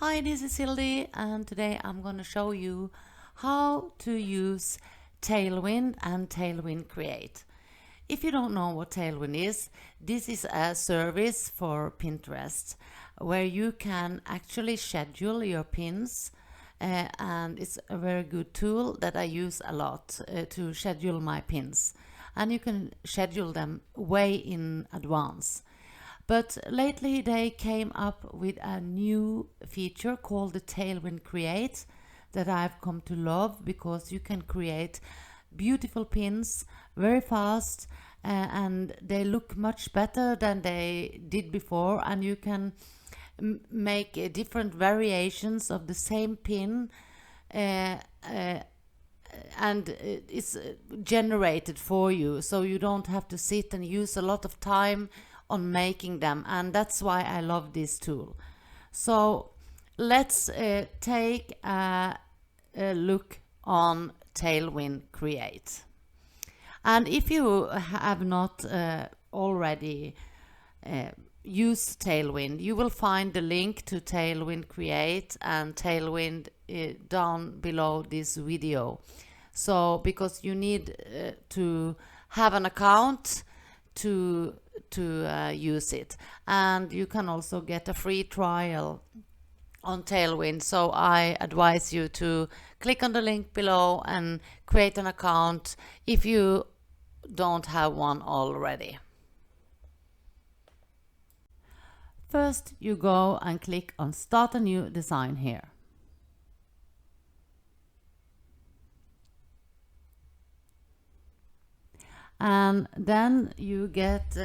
Hi, this is Hildy, and today I'm going to show you how to use Tailwind and Tailwind Create. If you don't know what Tailwind is, this is a service for Pinterest where you can actually schedule your pins, and it's a very good tool that I use a lot to schedule my pins, and you can schedule them way in advance. But lately they came up with a new feature called the Tailwind Create that I've come to love, because you can create beautiful pins very fast, and they look much better than they did before, and you can make different variations of the same pin, and it's generated for you, so you don't have to sit and use a lot of time on making them, and that's why I love this tool. So let's take a look on Tailwind Create. And if you have not already used Tailwind, you will find the link to Tailwind Create and Tailwind down below this video. So because you need to have an account to use it, and you can also get a free trial on Tailwind, so I advise you to click on the link below and create an account if you don't have one already. First, you go and click on Start a New Design here. And then you get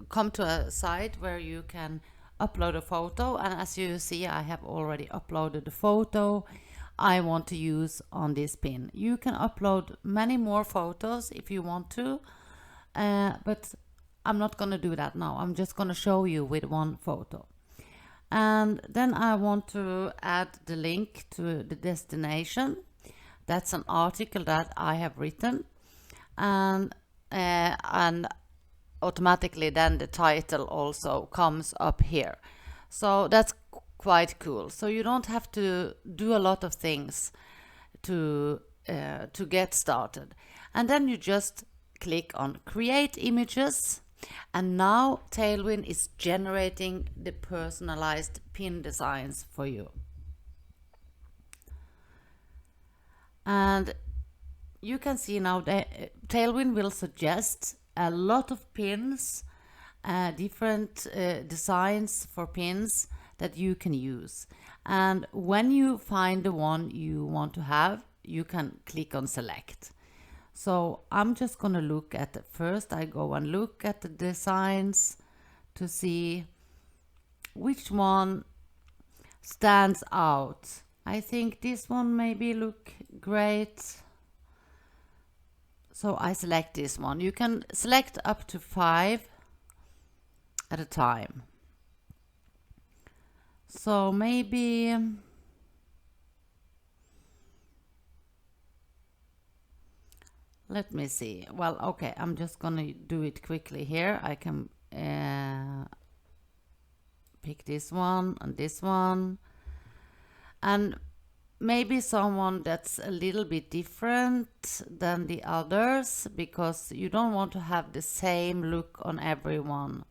come to a site where you can upload a photo, and as you see, I have already uploaded the photo I want to use on this pin. You can upload many more photos if you want to, but I'm not going to do that now. I'm just going to show you with one photo. And then I want to add the link to the destination. That's an article that I have written, and automatically then the title also comes up here. So that's quite cool. So you don't have to do a lot of things to get started. And then you just click on Create Images, and now Tailwind is generating the personalized pin designs for you. And you can see now that Tailwind will suggest a lot of pins, different designs for pins that you can use. And when you find the one you want to have, you can click on Select. So I'm just going to look at it. First I go and look at the designs to see which one stands out. I think this one maybe look great. So I select this one. You can select up to 5 at a time. So maybe let me see. Well, okay, I'm just gonna do it quickly here. I can pick this one and this one, and maybe someone that's a little bit different than the others, because you don't want to have the same look on everyone.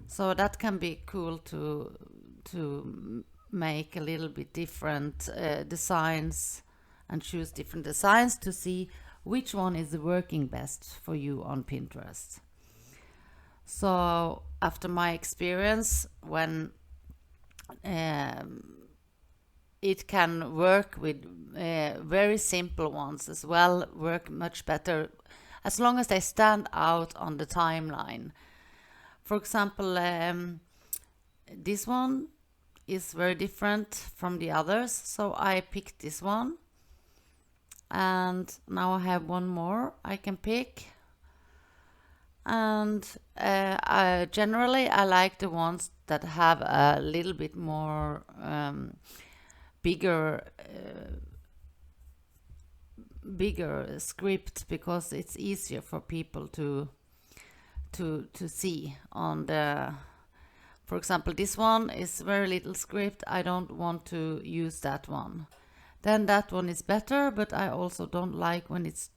So that can be cool to make a little bit different designs and choose different designs to see which one is working best for you on Pinterest. So after my experience, when it can work with very simple ones as well, work much better as long as they stand out on the timeline. For example, this one is very different from the others, so I picked this one, and now I have one more I can pick. And generally I like the ones that have a little bit more bigger script, because it's easier for people to see on the For example, this one is very little script. I don't want to use that one. Then that one is better, but I also don't like when it's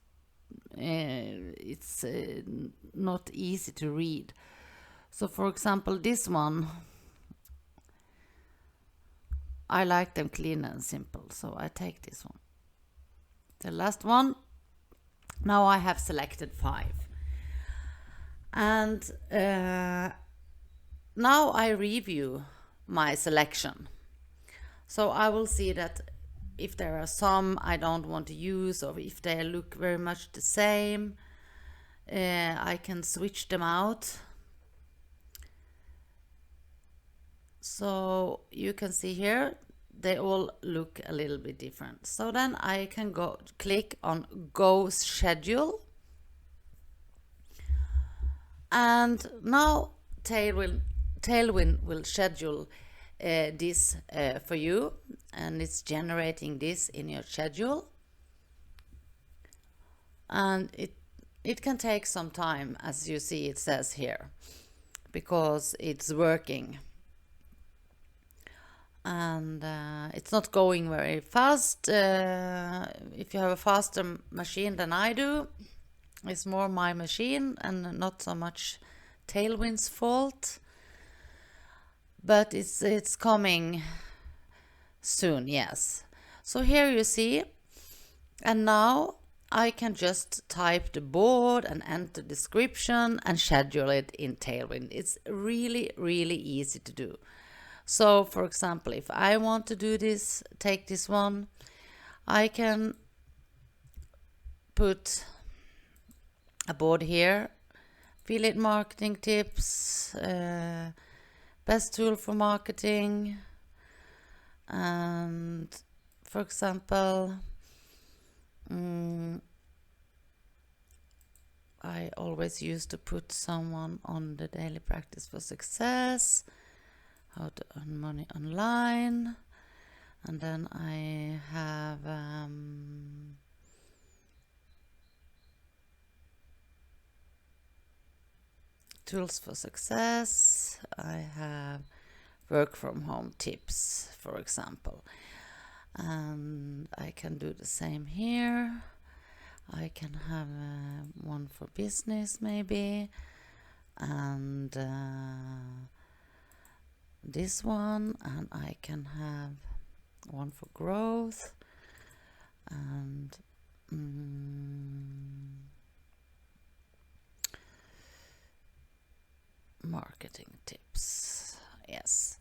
not easy to read. So for example, this one, I like them clean and simple, so I take this one. The last one. Now I have selected 5. And now I review my selection. So I will see that if there are some I don't want to use, or if they look very much the same, I can switch them out. So you can see here, they all look a little bit different. So then I can click on Go Schedule. And now Tailwind will schedule this for you, and it's generating this in your schedule. And it can take some time, as you see it says here, because it's working. And it's not going very fast. If you have a faster machine than I do, it's more my machine and not so much Tailwind's fault. But it's coming soon, yes. So here you see, and now I can just type the board and enter description and schedule it in Tailwind. It's really, really easy to do. So for example, if I want to do this, take this one, I can put a board here, affiliate marketing tips, best tool for marketing, and for example, I always used to put someone on the daily practice for success, how to earn money online, and then I have tools for success. I have work from home tips, for example, and I can do the same here. I can have one for business maybe, and this one, and I can have one for growth, and marketing tips, yes.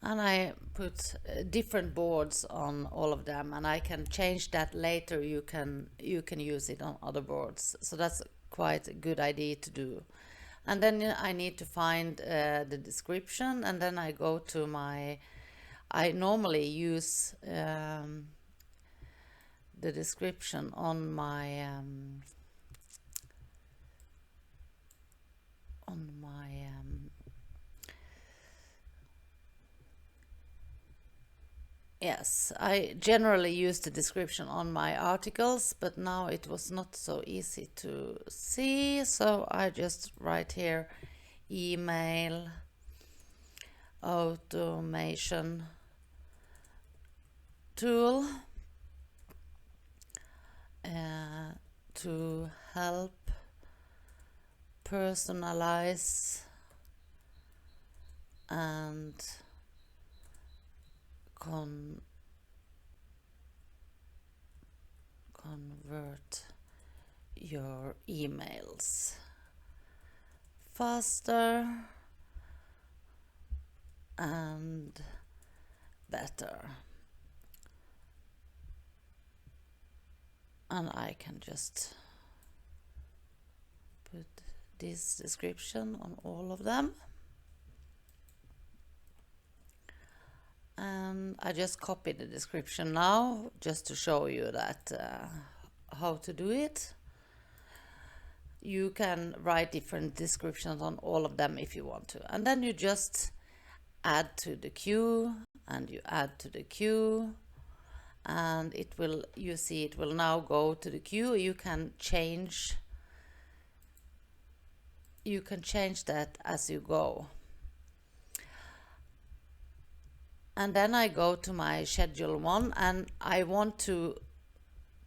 And I put different boards on all of them, and I can change that later. You can use it on other boards, so that's quite a good idea to do. And then I need to find the description, and then I go to I normally use the description on my yes, I generally use the description on my articles, but now it was not so easy to see, so I just write here email automation tool to help personalize and convert your emails faster and better. And I can just put this description on all of them. And I just copy the description now, just to show you that how to do it. You can write different descriptions on all of them if you want to. And then you just add to the queue, and you add to the queue, and it will, you see, it will now go to the queue. You can change that as you go. And then I go to my schedule one, and I want to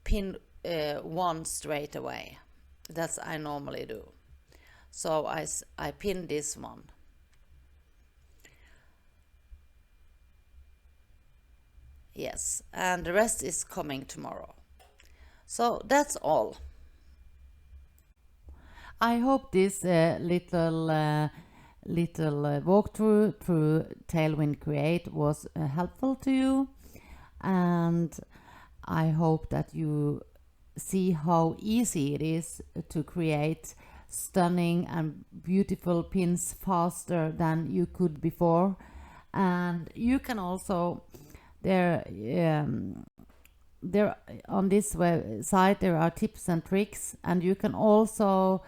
pin one straight away. That's I normally do. So I pin this one. Yes, and the rest is coming tomorrow. So that's all. I hope this little walkthrough through Tailwind Create was helpful to you, and I hope that you see how easy it is to create stunning and beautiful pins faster than you could before. And you can also there on this website there are tips and tricks, and you can also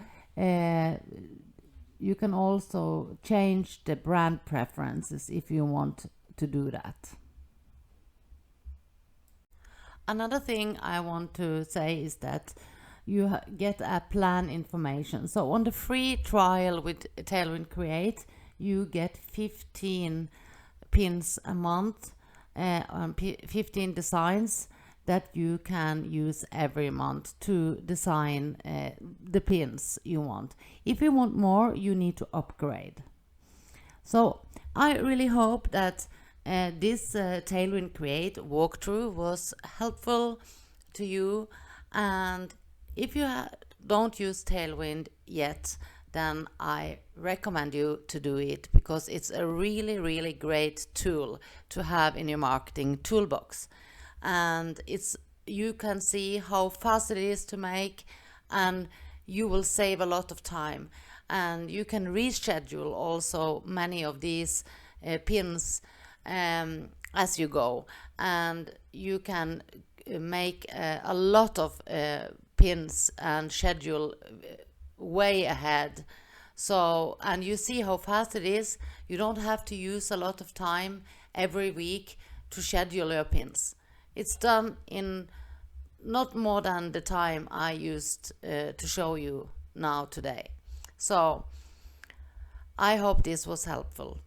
change the brand preferences if you want to do that. Another thing I want to say is that you get a plan information. So on the free trial with Tailwind Create, you get 15 pins a month, 15 designs that you can use every month to design the pins you want. If you want more, you need to upgrade. So I really hope that this Tailwind Create walkthrough was helpful to you, and if you don't use Tailwind yet, then I recommend you to do it, because it's a really great tool to have in your marketing toolbox. And you can see how fast it is to make, and you will save a lot of time, and you can reschedule also many of these pins as you go, and you can make a lot of pins and schedule way ahead. So, and you see how fast it is. You don't have to use a lot of time every week to schedule your pins. It's done in not more than the time I used to show you now today. So I hope this was helpful.